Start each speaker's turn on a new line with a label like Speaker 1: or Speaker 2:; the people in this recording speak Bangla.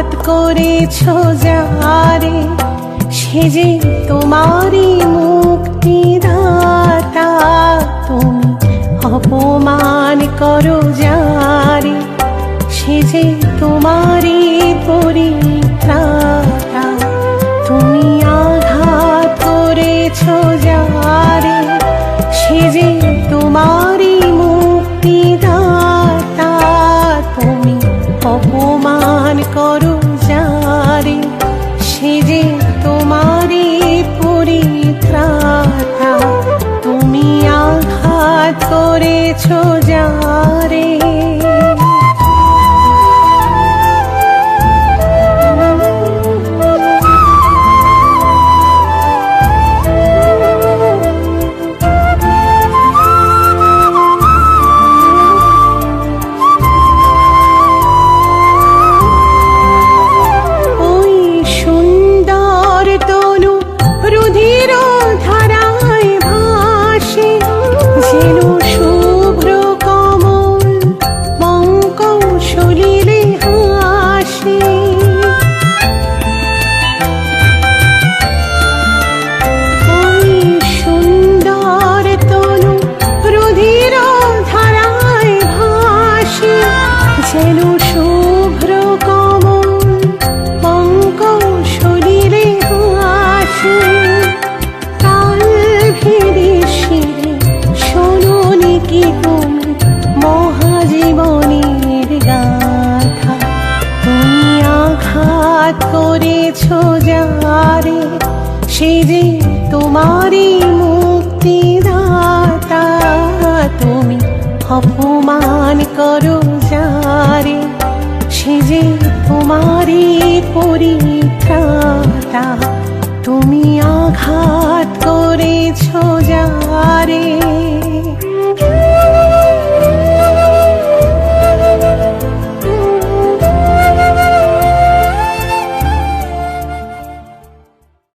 Speaker 1: আঘাত করেছ যারে, সে যে তোমারই মুক্তিদাতা। তুমি অপমান করো যারে, সে যে তোমারই পরিত্রাতা। তুমি আঘাত করেছ যারে, সে যে তোমারই মুক্তিদাতা। তুমি অপমান করো যারে, সে যে তোমারই পরিত্রাতা। তুমি আঘাত করেছ যারে। যেন শুভ্র কমল পঙ্কজ সলিলে হাসে। কাল ভেদে শিরে শোনোনি কি তুমি মহাজীবনের গাথা। তুমি আঘাত করেছ যারে, সে যে তোমারই মুক্তিদাতা। তুমি অপমান করো যারে, সে যে তোমারই পরিত্রাতা। তুমি আঘাত করেছ যারে।